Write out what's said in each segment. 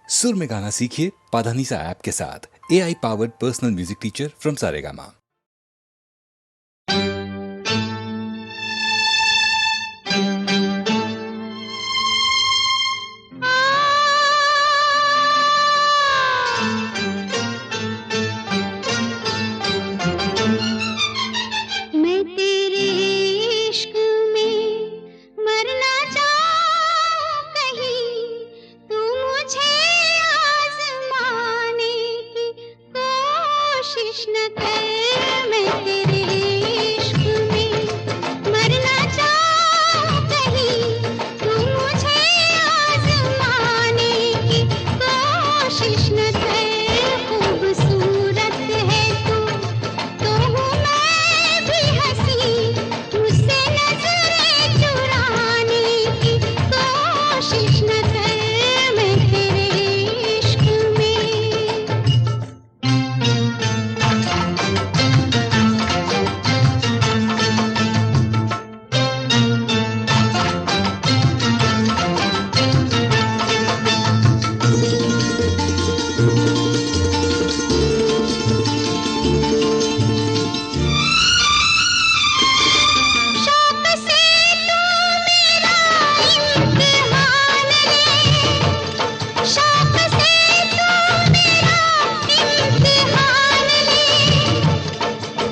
सुर में गाना सीखिए पाधानीसा ऐप के साथ। AI powered personal music teacher from Saregama. मैं तेरे इश्क में मरना चाहूं कहीं, तू मुझे आज़माने की कोशिश न कर। मैं तेरे इश्क में मरना चाहूं कहीं, तू मुझे आज़माने की कोशिश न कर। खूबसूरत है तो हूँ मैं भी हंसी, मुझसे नजरें चुराने की कोशिश न कर। मैं तेरे इश्क शौक से तू मेरा इम्तिहान ले, शौक से तू मेरा इम्तिहान ले।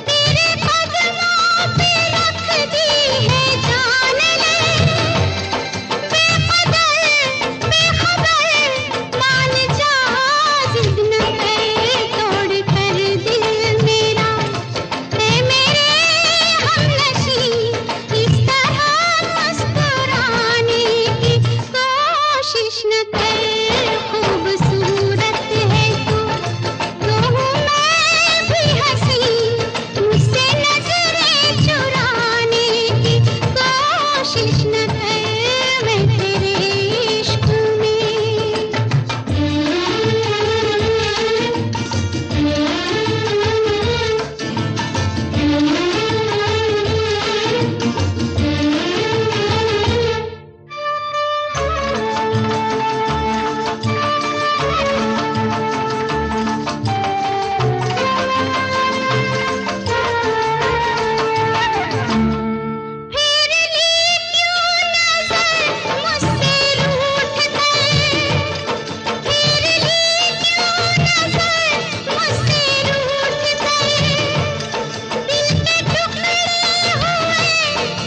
तेरे कदमों पे रख दी है जान ले। बेखबर मान जा, जिद न कर तोड़ कर दिल मेरा। है मेरे हमनशी, इस तरह मुस्कुराने की कोशिश न कर। खूबसूरत है तो हूँ मैं भी हंसी, मुझसे नजरें चुराने की कोशिश न कर। मैं तेरे इश्क फिर ली क्यों नजर मुझसे रूठ कर, फिर ली क्यों नजर मुझसे रूठ कर। दिल के टुकड़े हुए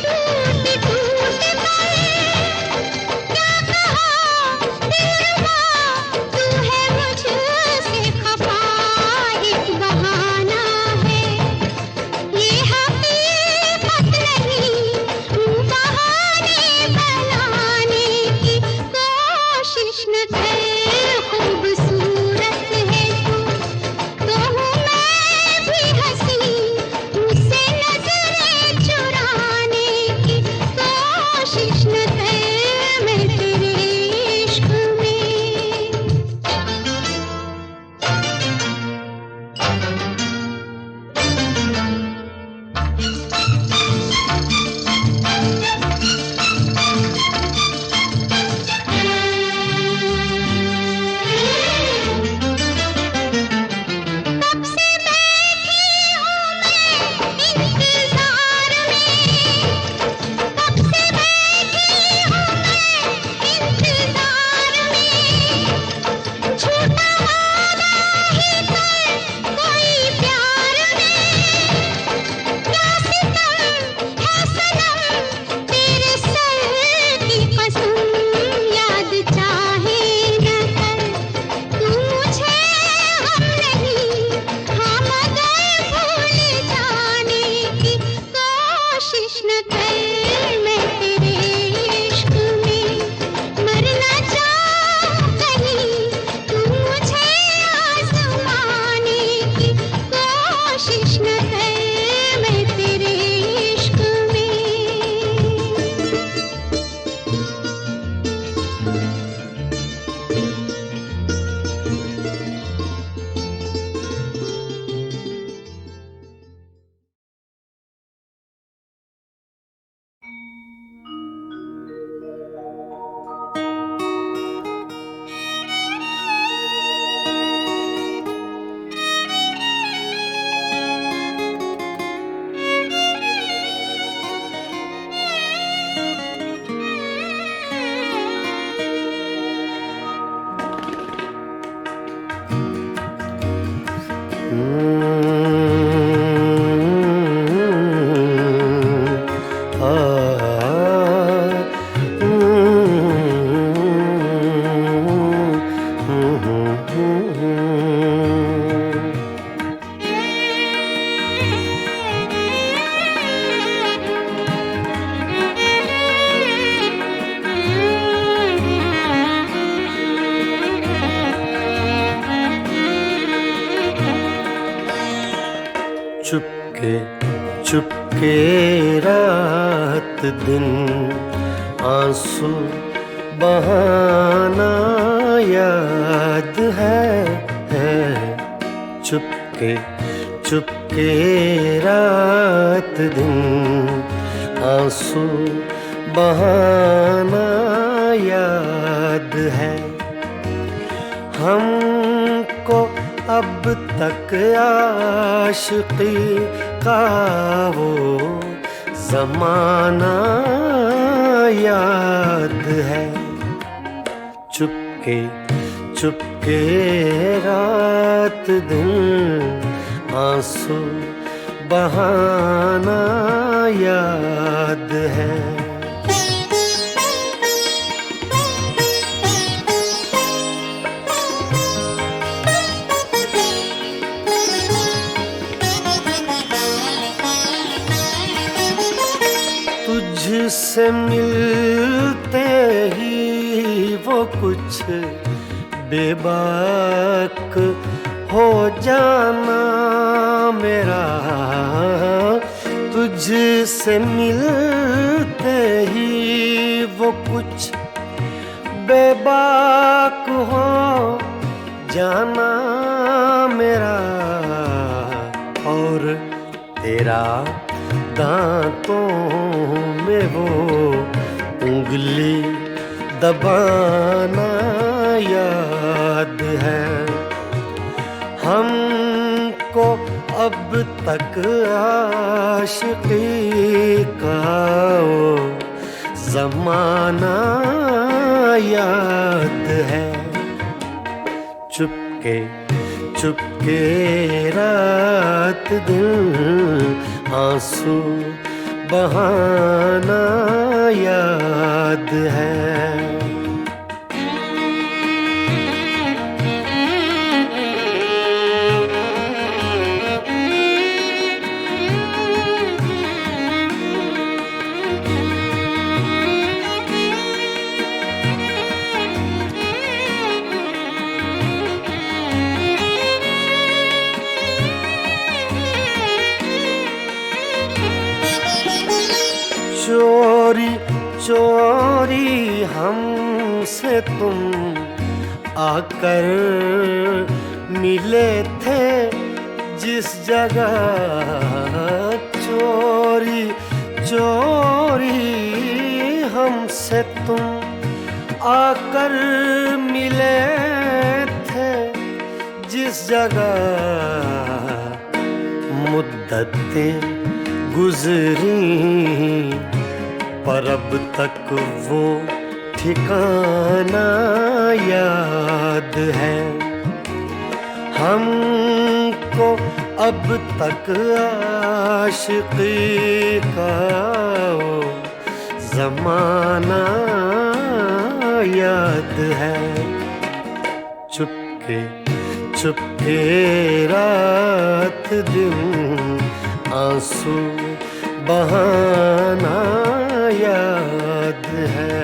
टूट टूट कर। क्या कहा दिलरुबा, तू है मुझसे खफा, एक बहाना है ये हकीकत नहीं, तू बहाने बनाने की कोशिश न कर। खूबसूरत है तो हूँ मैं भी हंसी, मुझसे नजरें चुराने की कोशिश न कर। मैं तेरे इश्क में चुपके चुपके रात दिन आंसू बहाना याद है। चुपके चुपके रात दिन आंसू बहाना याद है। हमको अब तक आशिकी का वो ज़माना याद है। चुपके चुपके रात दिन आंसू बहाना याद है। तुझसे मिलते ही वो कुछ बेबाक हो जाना मेरा। तुझसे मिलते ही वो कुछ बेबाक हो जाना मेरा। और तेरा दांतों में वो उंगली दबाना याद है। हमको अब तक आशिकी का वो ज़माना याद है। चुपके चुपके रात दिन आंसू बहाना याद है। चोरी चोरी हमसे तुम आकर मिले थे जिस जगह। चोरी चोरी हमसे तुम आकर मिले थे जिस जगह। मुद्दतें गुजरी पर अब तक वो ठिकाना याद है। हमको अब तक आशिकी का वो ज़माना याद है। चुपके चुपके रात दिन आंसू बहाना याद है।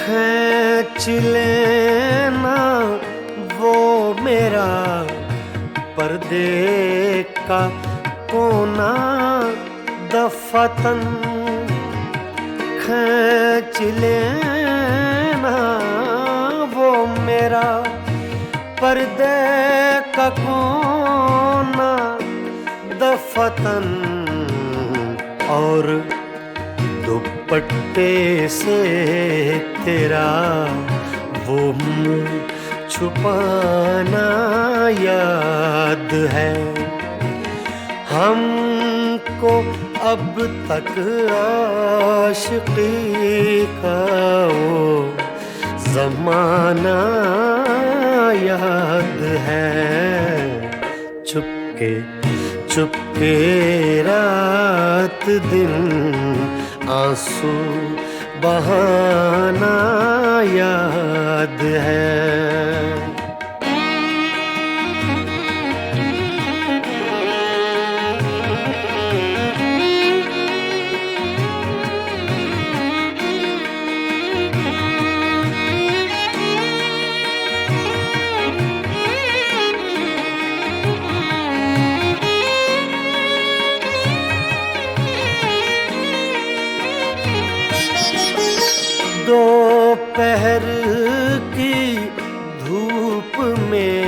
खींच लेना वो मेरा पर्दे का कोना दफतन। खींच लेना वो मेरा पर्दे का कोना दफतन। और दुपट्टे से तेरा वो मुँह छुपाना याद है। हमको अब तक आशिकी का वो ज़माना याद है। चुपके चुपके रात दिन आंसू बहाना याद है। दोपहर की धूप में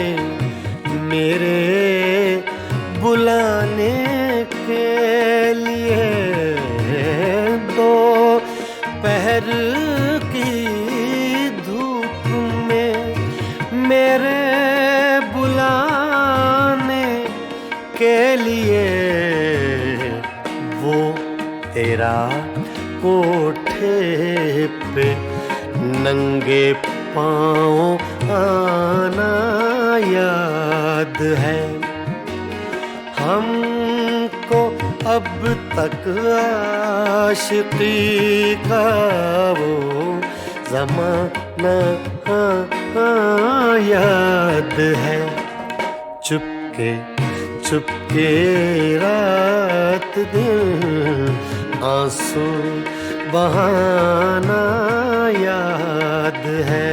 मेरे बुलाने के लिए, दोपहर की धूप में मेरे बुलाने के लिए वो तेरा कोठे पे नंगे पाँव आना याद है। हमको अब तक आशिकी का वो ज़माना याद है। चुपके चुपके रात दिन आंसू बहाना याद है।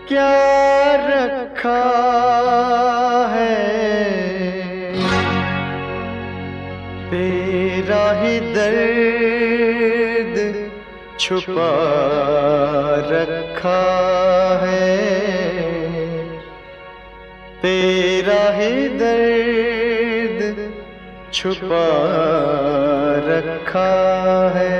क्या रखा है तेरा ही दर्द छुपा रखा है, तेरा ही दर्द छुपा रखा है।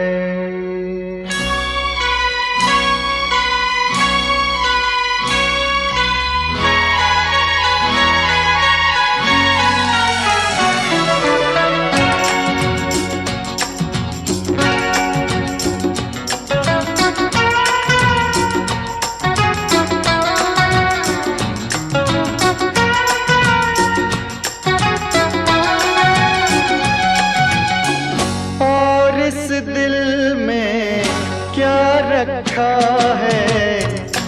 रखा है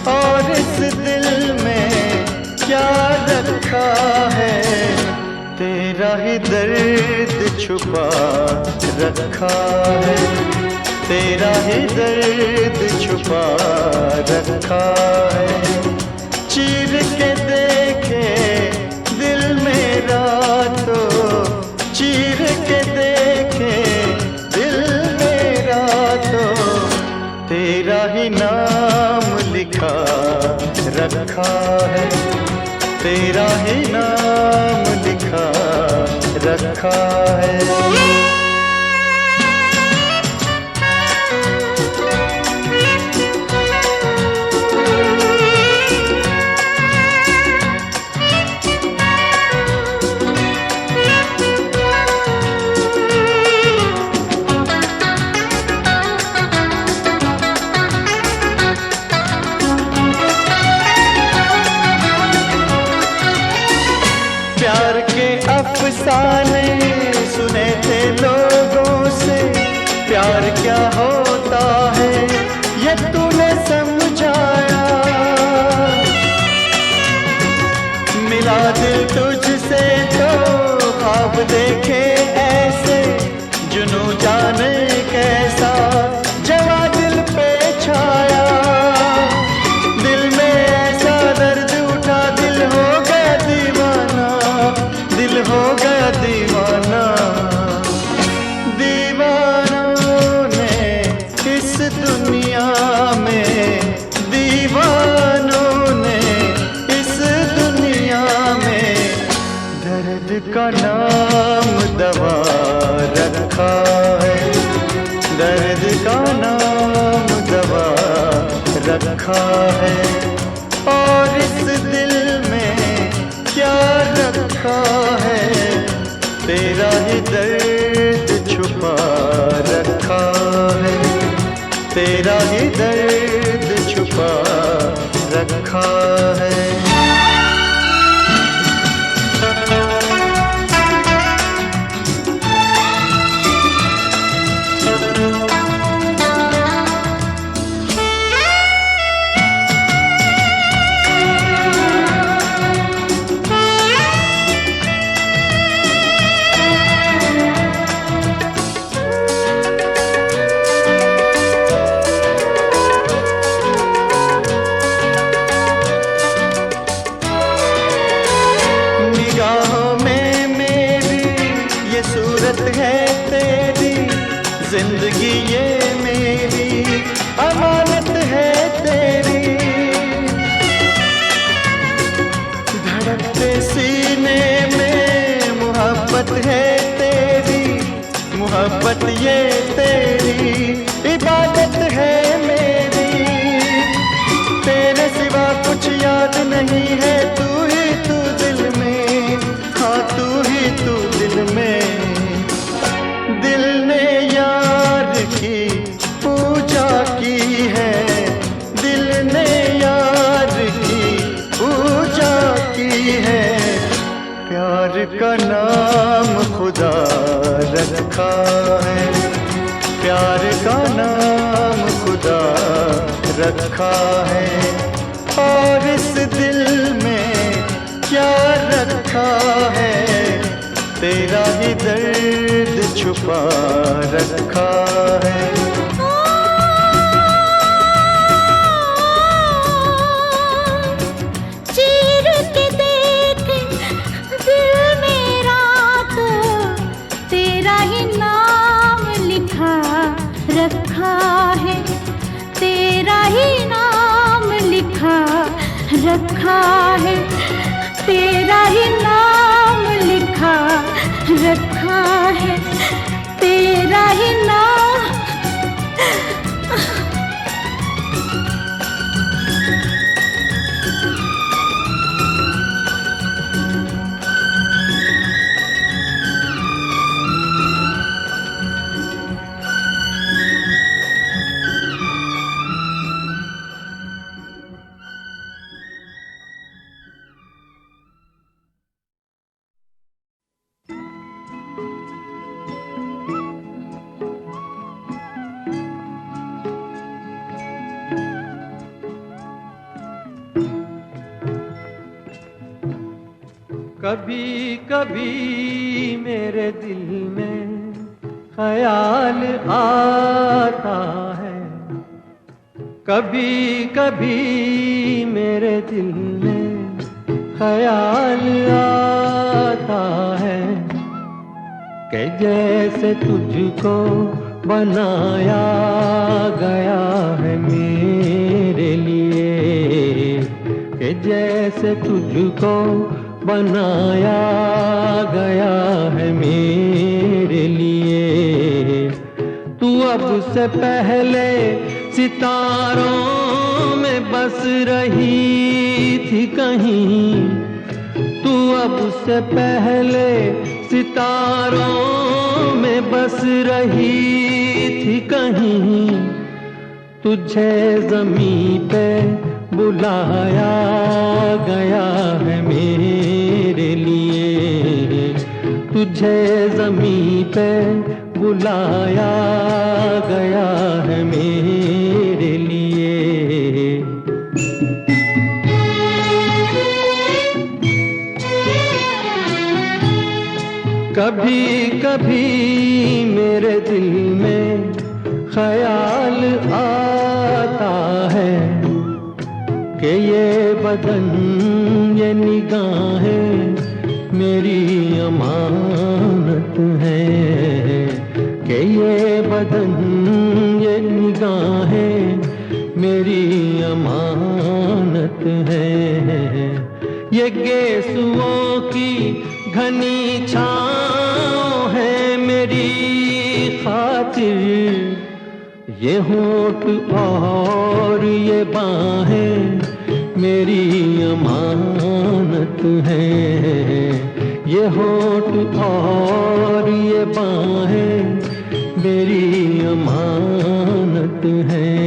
और इस दिल में क्या रखा है, तेरा ही दर्द छुपा रखा है, तेरा ही दर्द छुपा रखा है। चीर के देखे दिल मेरा तो चीर के देखे दिल मेरा तो तेरा ही नाम लिखा रखा है, तेरा ही नाम लिखा रखा है। प्यार के अफसाने सुने थे लोग दर्द का नाम दवा रखा है, और इस दिल में क्या रखा है, तेरा ही दर्द छुपा रखा है, तेरा ही दर्द छुपा रखा है। है तेरी जिंदगी, ये मेरी अमानत है तेरी, धड़कते सीने में मोहब्बत है तेरी, मोहब्बत ये तेरी इबादत है मेरी, तेरे सिवा कुछ याद नहीं है, तू ही तू दिल में, हाँ तू ही तू दिल में, दिल ने यार की पूजा की है, दिल ने यार की पूजा की है, प्यार का नाम खुदा रखा है, प्यार का नाम खुदा रखा है, और इस दिल में क्या रखा है, तेरा ही दर्द छुपा रखा है। चीर के देख दिल मेरा, तो तेरा ही नाम लिखा रखा है, तेरा ही नाम लिखा रखा है, तेरा ही नाम लिखा रखा है, तेरा ही नाम। कभी कभी मेरे दिल में ख्याल आता है, कभी कभी मेरे दिल में ख्याल आता है, कि जैसे तुझको बनाया गया है मेरे लिए, कि जैसे तुझको बनाया गया है मेरे लिए, तू अब से पहले सितारों में बस रही थी कहीं, तू अब से पहले सितारों में बस रही थी कहीं, तुझे ज़मीं पे बुलाया गया है मेरे लिए, तुझे ज़मीं पे बुलाया गया है मेरे लिए। कभी कभी मेरे दिल में ख्याल आता है, कि ये बदन ये निगाहें मेरी अमानत है, कि ये बदन ये निगाहें मेरी अमानत है, ये गेसुओं की घनी छाँव है मेरी खातिर ये होठ और ये बाहें मेरी अमानत हैं। ये होठ और ये बाहें मेरी अमानत हैं।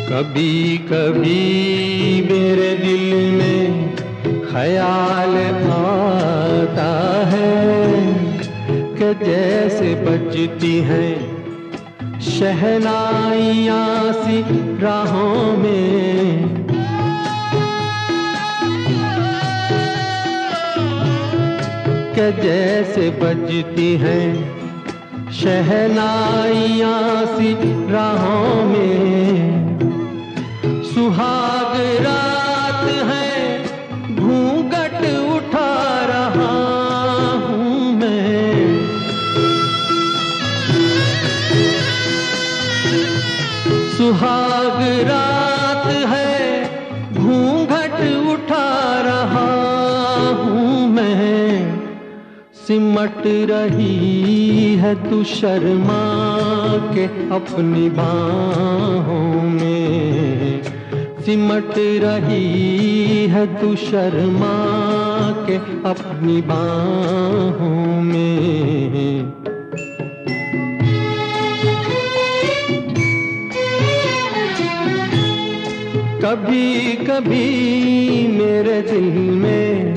कभी कभी मेरे दिल में ख्याल आता है कि जैसे बजती हैं शहनाइयाँ सी राहों में। कि जैसे बजती हैं शहनाइयाँ सी राहों में। सुहाग रात है घूंघट उठा रहा हूँ मैं। सुहाग रात है घूंघट उठा रहा हूँ मैं। सिमट रही है तू शर्मा के अपनी बाहों में। सिमट रही है तू शर्मा के अपनी बाहों में। कभी कभी मेरे दिल में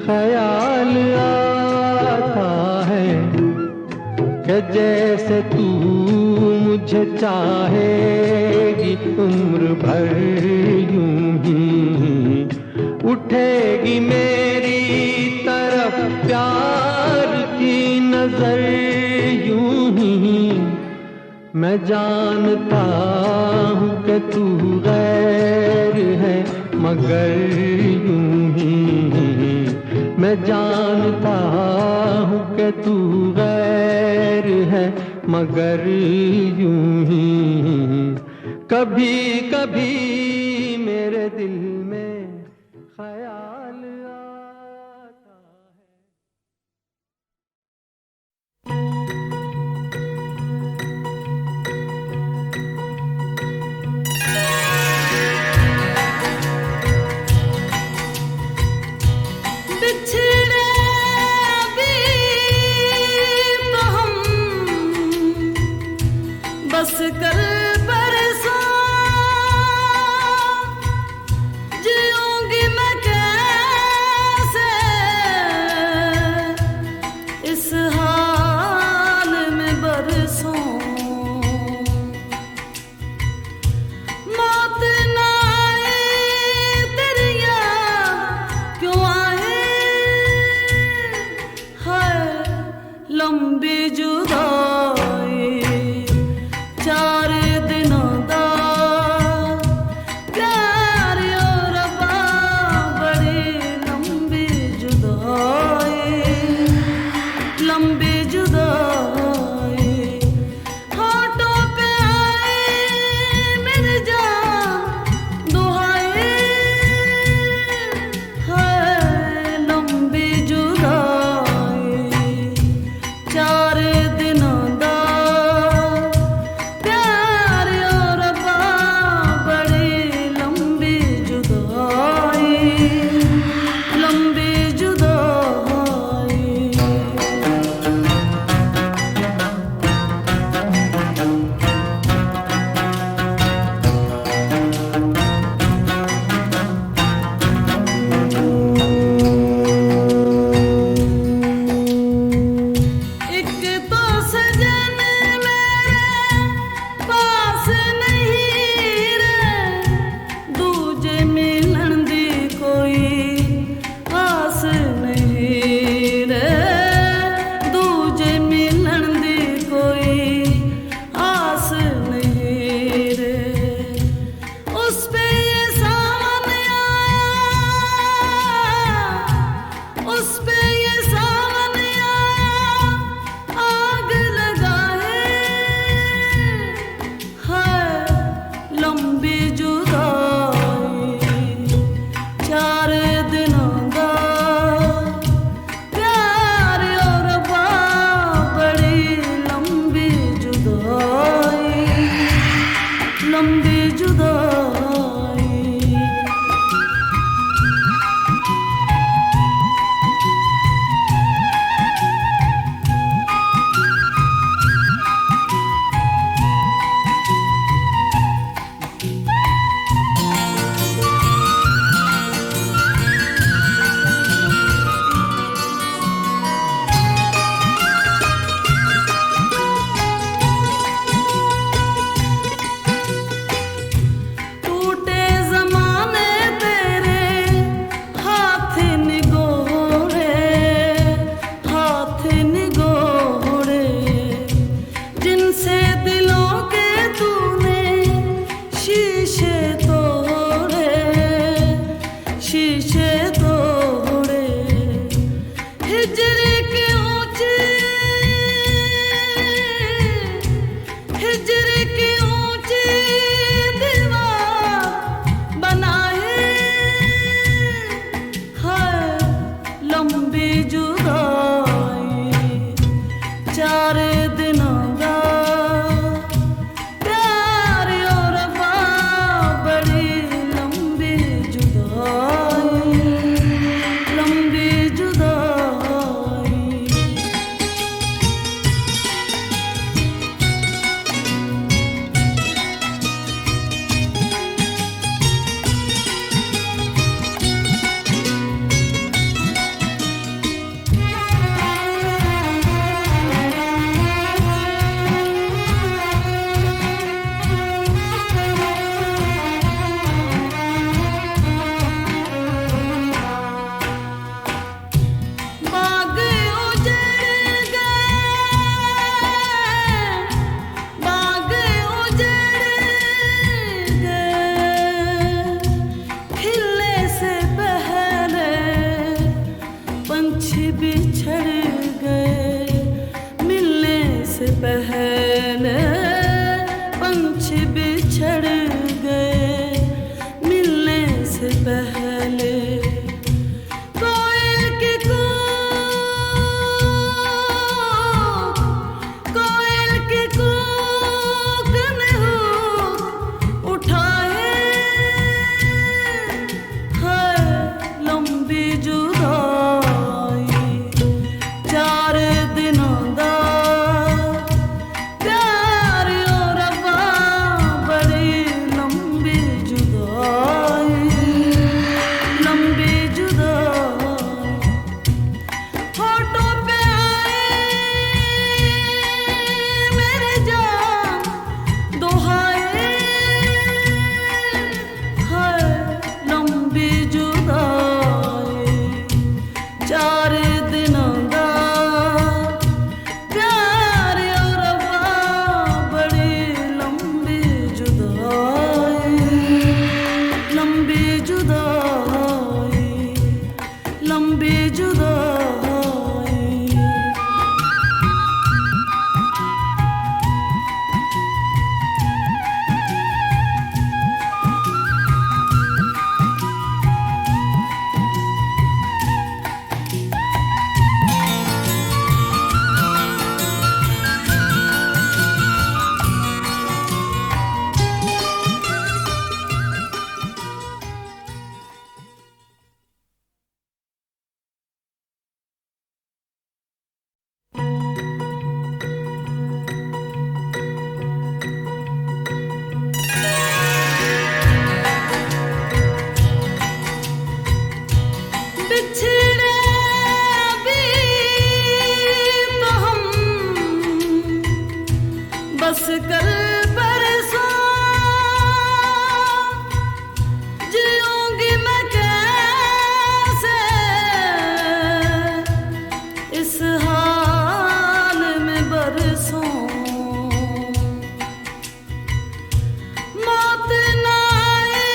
ख्याल आता है कि जैसे तू मुझे चाहेगी उम्र भर यूं ही। उठेगी मेरी तरफ प्यार की नजर यूं ही। मैं जानता हूँ कि तू गैर है मगर यूं ही। मैं जानता हूँ कि तू गैर है मगर यूं ही। कभी कभी मेरे दिल में ख्याल आता है। बिछड़े अभी तो हम बस कल परसों। जीऊंगी मैं कैसे लंबी जुदाई। टूटे ज़माने तेरे हाथ निगोड़े, हाथ निगोड़े, जिनसे दिलों के तूने शीशे तोड़े, शीशे तोड़े। हिजर के ऊंचे, हिजर के ऊंचे दीवार बनाए है लंबी जुदाई। चार दिनों का प्यार और बड़ी लंबी जुदाई, लंबी जुदाई। बाग उजड़ गए, बाग उजड़ गए, खिलने से पहले पंछी बिछड़ गए, मिलने से पहले पंछी बिछड़ गए, मिलने से पहले। कोयल की कूक, कोयल की कूक ने हुक उठाए है लंबी जुदाई। चार दिनों दा प्यार और बड़ी लंबी जुदाई, लंबी जुदाई। होठों पे आए मेरे जान दुहाए है लंबी जुदाई। चार दिनों का प्यार और बड़ी लंबी जुदाई, लंबी जुदाई, लंबी जुदाई। बिछड़े अभी तो हम बस कल परसों, जीऊंगी मैं कैसे इस हाल में बरसों। मौत ना आए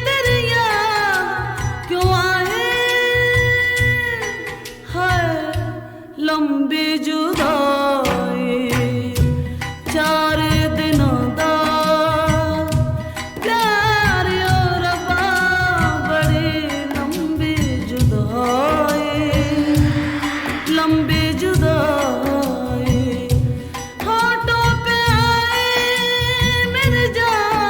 तेरी याद क्यों आए है लंबी जुदाई। चार दिनों दा प्यार और बड़ी लंबी जुदाई, लंबी जुदाई। होठों पे आए मेरे जान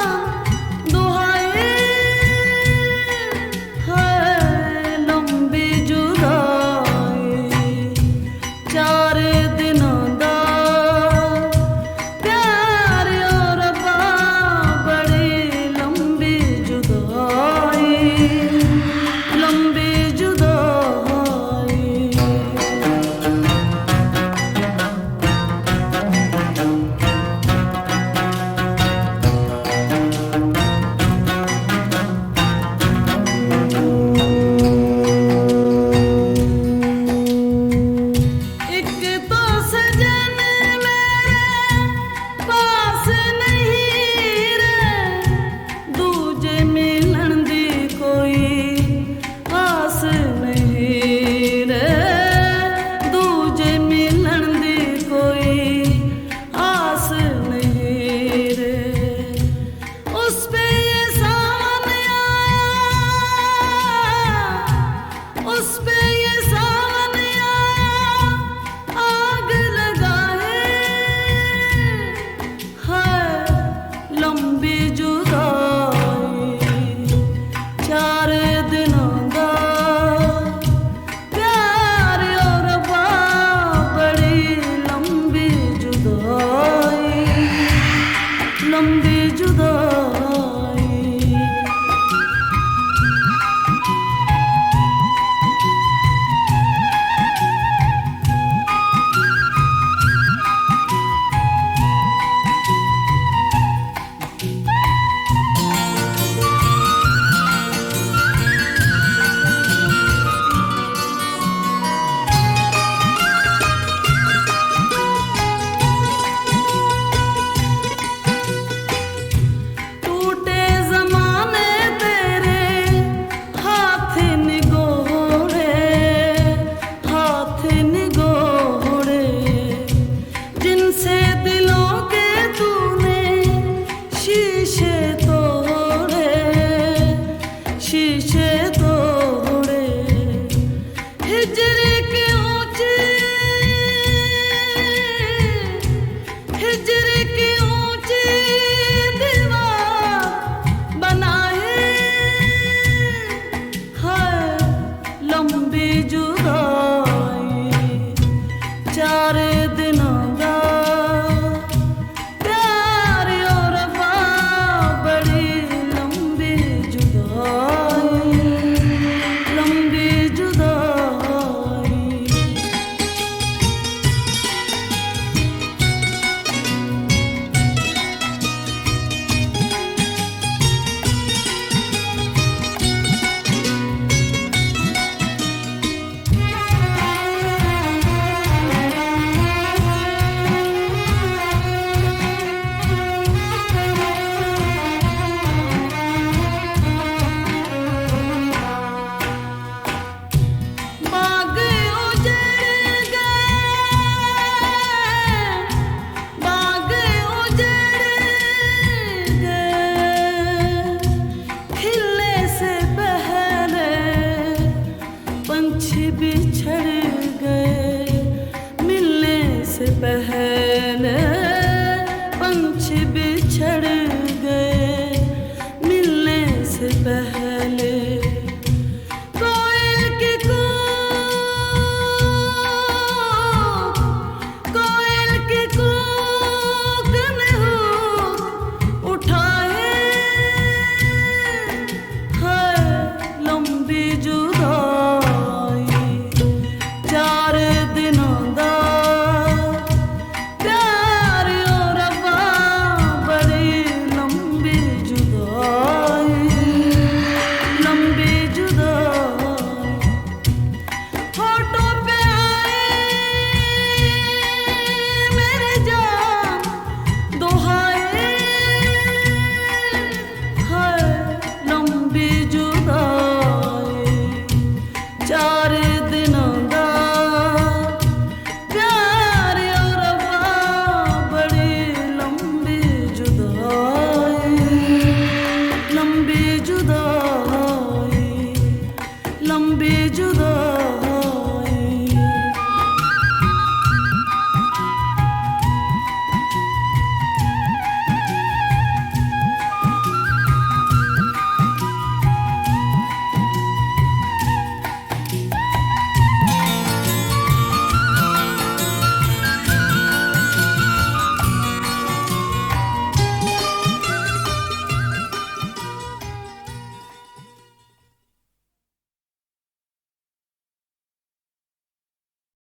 जुदाई